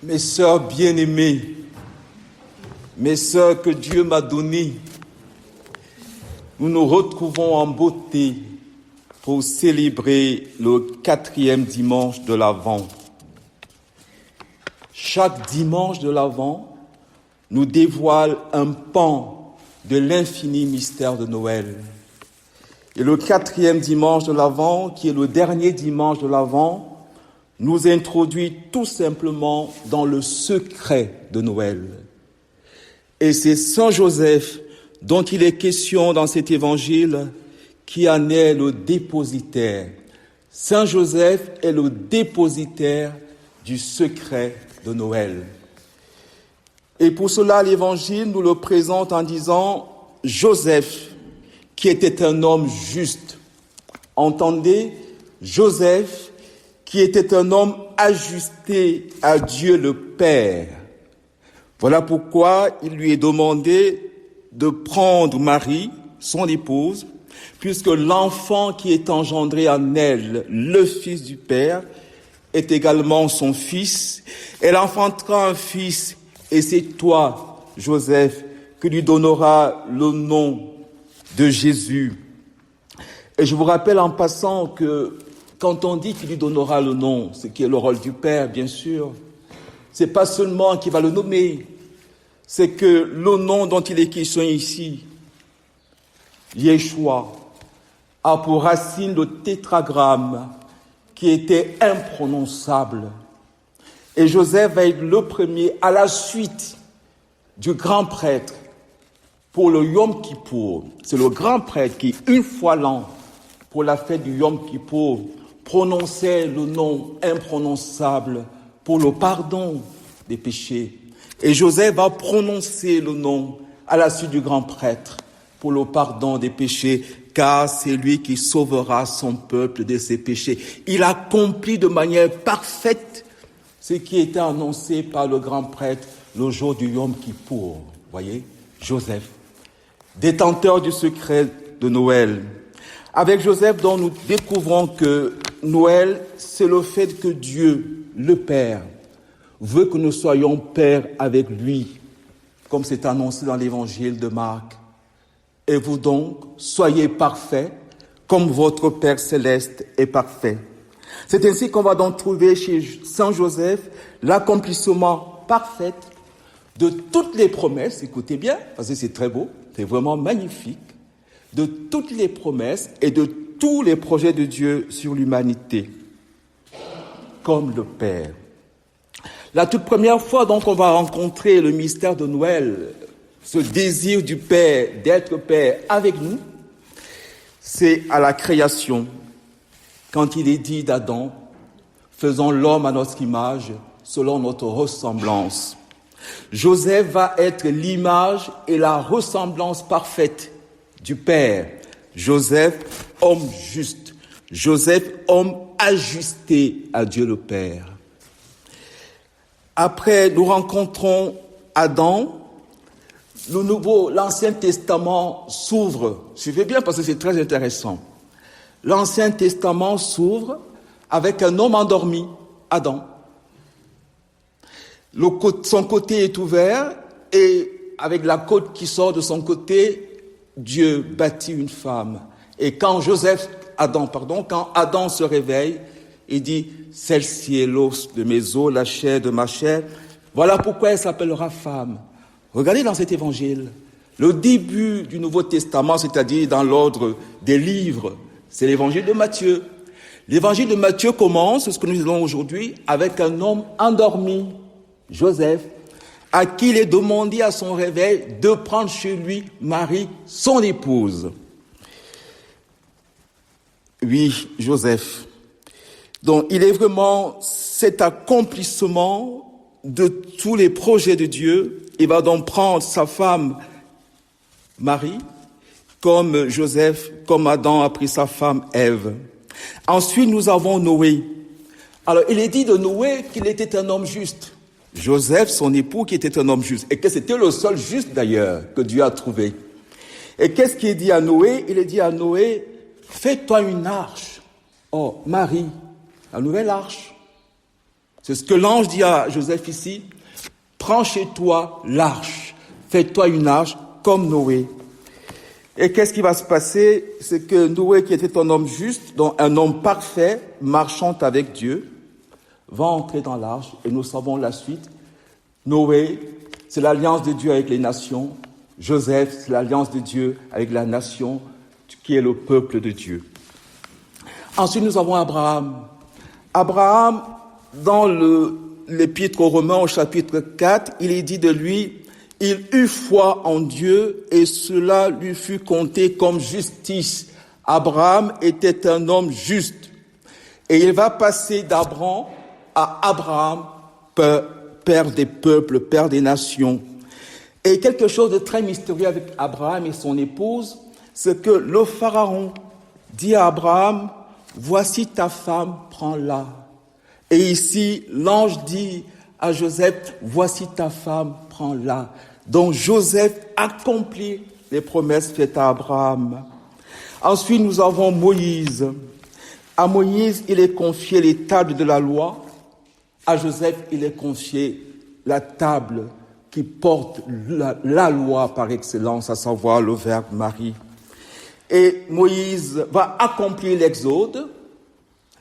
Mes sœurs bien-aimées, mes sœurs que Dieu m'a données, nous nous retrouvons en beauté pour célébrer le 4e dimanche de l'Avent. Chaque dimanche de l'Avent nous dévoile un pan de l'infini mystère de Noël. Et le 4e dimanche de l'Avent, qui est le dernier dimanche de l'Avent, nous introduit tout simplement dans le secret de Noël. Et c'est Saint Joseph dont il est question dans cet évangile qui en est le dépositaire. Saint Joseph est le dépositaire du secret de Noël. Et pour cela, l'évangile nous le présente en disant Joseph, qui était un homme juste. Entendez, Joseph, qui était un homme ajusté à Dieu le Père. Voilà pourquoi il lui est demandé de prendre Marie, son épouse, puisque l'enfant qui est engendré en elle, le Fils du Père, est également son fils. Elle enfantera un fils, et c'est toi, Joseph, que lui donnera le nom de Jésus. Et je vous rappelle en passant que quand on dit qu'il lui donnera le nom, ce qui est le rôle du Père, bien sûr, c'est pas seulement qu'il va le nommer, c'est que le nom dont il est question ici, Yeshua, a pour racine le tétragramme qui était imprononçable. Et Joseph va être le premier à la suite du grand prêtre pour le Yom Kippour. C'est le grand prêtre qui, une fois l'an, pour la fête du Yom Kippour, prononçait le nom imprononçable pour le pardon des péchés. Et Joseph va prononcer le nom à la suite du grand prêtre pour le pardon des péchés, car c'est lui qui sauvera son peuple de ses péchés. Il accomplit de manière parfaite ce qui était annoncé par le grand prêtre le jour du Yom Kippour. Voyez, Joseph, détenteur du secret de Noël. Avec Joseph, dont nous découvrons que Noël, c'est le fait que Dieu, le Père, veut que nous soyons pères avec lui, comme c'est annoncé dans l'évangile de Marc. Et vous donc, soyez parfaits, comme votre Père céleste est parfait. C'est ainsi qu'on va donc trouver chez Saint Joseph l'accomplissement parfait de toutes les promesses, écoutez bien, parce que c'est très beau, c'est vraiment magnifique, de toutes les promesses et de tous les projets de Dieu sur l'humanité, comme le Père. La toute première fois donc on va rencontrer le mystère de Noël, ce désir du Père d'être Père avec nous, c'est à la création, quand il est dit d'Adam, faisons l'homme à notre image, selon notre ressemblance. Joseph va être l'image et la ressemblance parfaite du Père. Joseph, homme juste. Joseph, homme ajusté à Dieu le Père. Après, nous rencontrons Adam. L'Ancien Testament s'ouvre. Suivez bien parce que c'est très intéressant. L'Ancien Testament s'ouvre avec un homme endormi, Adam. Son côté est ouvert et avec la côte qui sort de son côté, Dieu bâtit une femme. Et quand quand Adam se réveille, il dit, celle-ci est l'os de mes os, la chair de ma chair. Voilà pourquoi elle s'appellera femme. Regardez dans cet évangile, le début du Nouveau Testament, c'est-à-dire dans l'ordre des livres, c'est l'évangile de Matthieu. L'évangile de Matthieu commence, ce que nous disons aujourd'hui, avec un homme endormi, Joseph, à qui il est demandé à son réveil de prendre chez lui Marie, son épouse. Oui, Joseph. Donc, il est vraiment cet accomplissement de tous les projets de Dieu. Il va donc prendre sa femme, Marie, comme Joseph, comme Adam a pris sa femme, Ève. Ensuite, nous avons Noé. Alors, il est dit de Noé qu'il était un homme juste. Joseph, son époux, qui était un homme juste, et que c'était le seul juste d'ailleurs que Dieu a trouvé. Et qu'est-ce qu'il dit à Noé? Il dit à Noé, fais-toi une arche. Oh, Marie, la nouvelle arche. C'est ce que l'ange dit à Joseph ici. Prends chez toi l'arche. Fais-toi une arche comme Noé. Et qu'est-ce qui va se passer? C'est que Noé, qui était un homme juste, donc un homme parfait, marchant avec Dieu, va entrer dans l'arche, et nous savons la suite. Noé, c'est l'alliance de Dieu avec les nations. Joseph, c'est l'alliance de Dieu avec la nation, qui est le peuple de Dieu. Ensuite, nous avons Abraham. Abraham, dans l'Épître aux Romains, au chapitre 4, il est dit de lui, il eut foi en Dieu et cela lui fut compté comme justice. Abraham était un homme juste. Et il va passer d'Abraham à Abraham, père des peuples, père des nations. Et quelque chose de très mystérieux avec Abraham et son épouse, c'est que le Pharaon dit à Abraham, voici ta femme, prends-la. Et ici, l'ange dit à Joseph, voici ta femme, prends-la. Donc Joseph accomplit les promesses faites à Abraham. Ensuite, nous avons Moïse. À Moïse, il est confié les tables de la loi. À Joseph, il est confié la table qui porte la loi par excellence, à savoir le Verbe Marie. Et Moïse va accomplir l'Exode,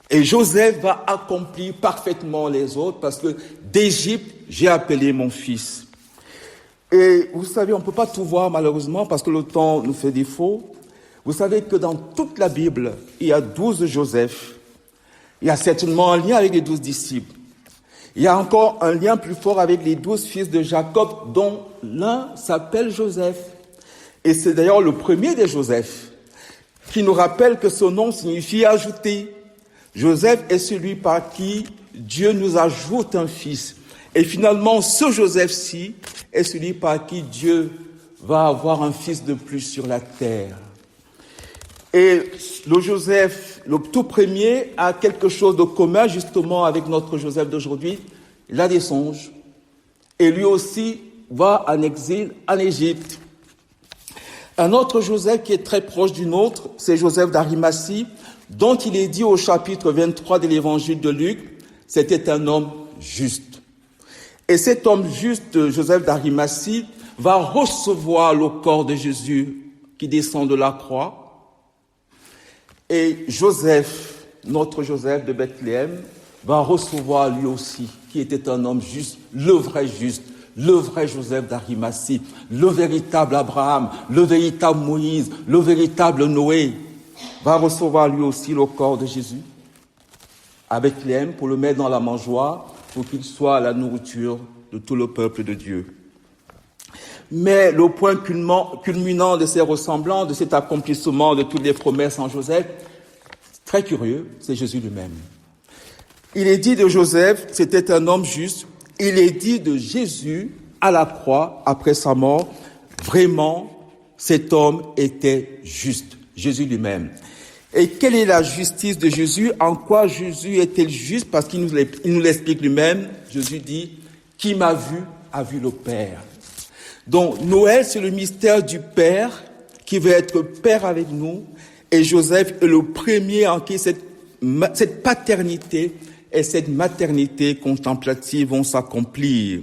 et Joseph va accomplir parfaitement les autres, parce que d'Égypte, j'ai appelé mon fils. Et vous savez, on ne peut pas tout voir malheureusement, parce que le temps nous fait défaut. Vous savez que dans toute la Bible, il y a 12 Joseph. Il y a certainement un lien avec les 12 disciples. Il y a encore un lien plus fort avec les 12 fils de Jacob, dont l'un s'appelle Joseph. Et c'est d'ailleurs le premier des Joseph, qui nous rappelle que son nom signifie ajouter. Joseph est celui par qui Dieu nous ajoute un fils. Et finalement, ce Joseph-ci est celui par qui Dieu va avoir un fils de plus sur la terre. Et le Joseph, le tout premier, a quelque chose de commun justement avec notre Joseph d'aujourd'hui. Il a des songes. Et lui aussi va en exil en Égypte. Un autre Joseph qui est très proche du nôtre, c'est Joseph d'Arimathie, dont il est dit au chapitre 23 de l'évangile de Luc, c'était un homme juste. Et cet homme juste, Joseph d'Arimathie, va recevoir le corps de Jésus qui descend de la croix. Et Joseph, notre Joseph de Bethléem, va recevoir lui aussi, qui était un homme juste, le vrai Joseph d'Arimathie, le véritable Abraham, le véritable Moïse, le véritable Noé, va recevoir lui aussi le corps de Jésus à Bethléem pour le mettre dans la mangeoire, pour qu'il soit la nourriture de tout le peuple de Dieu. Mais le point culminant de ces ressemblances, de cet accomplissement de toutes les promesses en Joseph, très curieux, c'est Jésus lui-même. Il est dit de Joseph, c'était un homme juste. Il est dit de Jésus à la croix, après sa mort, vraiment, cet homme était juste, Jésus lui-même. Et quelle est la justice de Jésus? En quoi Jésus est-il juste? Parce qu'il nous l'explique lui-même. Jésus dit, qui m'a vu, a vu le Père. Donc, Noël, c'est le mystère du Père qui veut être Père avec nous. Et Joseph est le premier en qui cette paternité et cette maternité contemplative vont s'accomplir.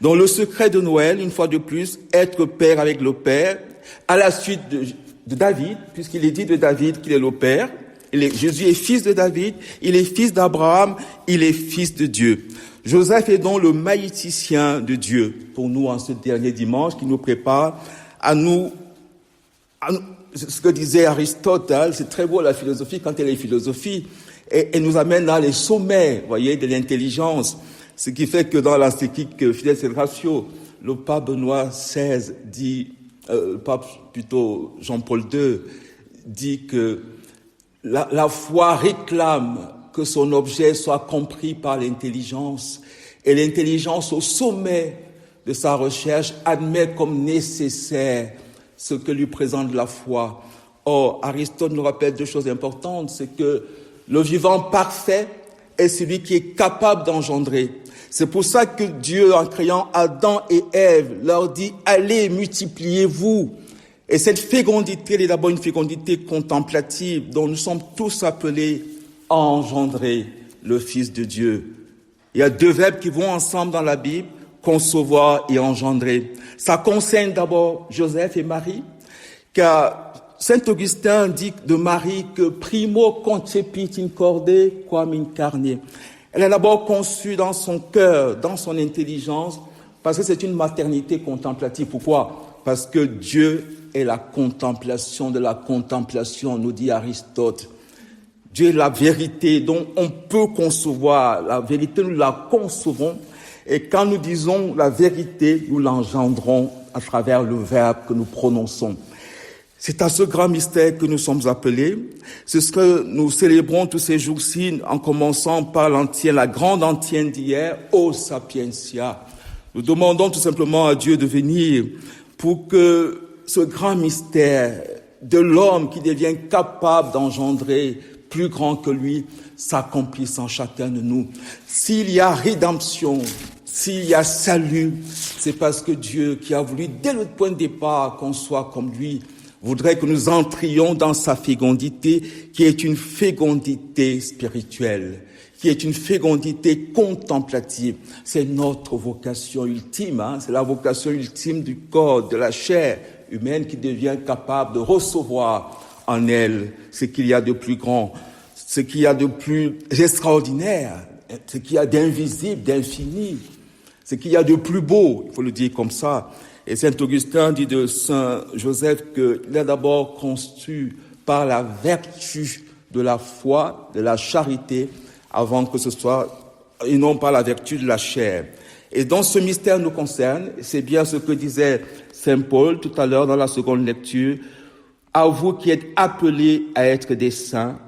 Donc, le secret de Noël, une fois de plus, être Père avec le Père, à la suite de David, puisqu'il est dit de David qu'il est le Père. Jésus est fils de David, il est fils d'Abraham, il est fils de Dieu. Joseph est donc le maïticien de Dieu pour nous en ce dernier dimanche qui nous prépare à nous ce que disait Aristote, hein, c'est très beau la philosophie quand elle est philosophie, et nous amène dans les sommets, voyez, de l'intelligence. Ce qui fait que dans l'encyclique Fides et Ratio, le pape Benoît XVI dit, le pape plutôt Jean-Paul II dit que la foi réclame que son objet soit compris par l'intelligence, et l'intelligence au sommet de sa recherche admet comme nécessaire ce que lui présente la foi. Or, Aristote nous rappelle deux choses importantes, c'est que le vivant parfait est celui qui est capable d'engendrer. C'est pour ça que Dieu, en créant Adam et Ève, leur dit « Allez, multipliez-vous ». Et cette fécondité, elle est d'abord une fécondité contemplative dont nous sommes tous appelés à engendrer le Fils de Dieu. Il y a deux verbes qui vont ensemble dans la Bible, concevoir et engendrer. Ça concerne d'abord Joseph et Marie, car Saint Augustin dit de Marie que primo concepit in corde quam in carne. Elle est d'abord conçue dans son cœur, dans son intelligence, parce que c'est une maternité contemplative. Pourquoi? Parce que Dieu est la contemplation de la contemplation, nous dit Aristote. Dieu est la vérité dont on peut concevoir. La vérité, nous la concevons. Et quand nous disons la vérité, nous l'engendrons à travers le verbe que nous prononçons. C'est à ce grand mystère que nous sommes appelés. C'est ce que nous célébrons tous ces jours-ci, en commençant par l'antienne, la grande antienne d'hier, Ô Sapientia. Nous demandons tout simplement à Dieu de venir pour que ce grand mystère de l'homme qui devient capable d'engendrer plus grand que lui s'accomplisse en chacun de nous. S'il y a rédemption, s'il y a salut, c'est parce que Dieu, qui a voulu dès le point de départ qu'on soit comme lui, voudrait que nous entrions dans sa fécondité, qui est une fécondité spirituelle, qui est une fécondité contemplative. C'est notre vocation ultime, c'est la vocation ultime du corps, de la chair humaine qui devient capable de recevoir en elle ce qu'il y a de plus grand, ce qu'il y a de plus extraordinaire, ce qu'il y a d'invisible, d'infini, ce qu'il y a de plus beau, il faut le dire comme ça. Et Saint Augustin dit de Saint Joseph qu'il est d'abord conçu par la vertu de la foi, de la charité, avant que ce soit, et non par la vertu de la chair. Et donc ce mystère nous concerne, c'est bien ce que disait Saint Paul tout à l'heure dans la seconde lecture. À vous qui êtes appelés à être des saints,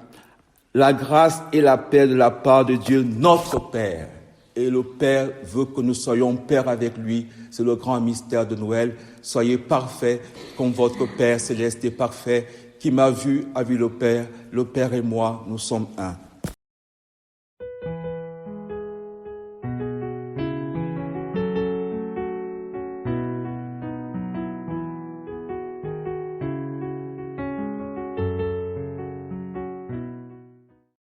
la grâce et la paix de la part de Dieu, notre Père. Et le Père veut que nous soyons Père avec lui. C'est le grand mystère de Noël. Soyez parfaits comme votre Père céleste est parfait. Qui m'a vu a vu le Père. Le Père et moi, nous sommes un.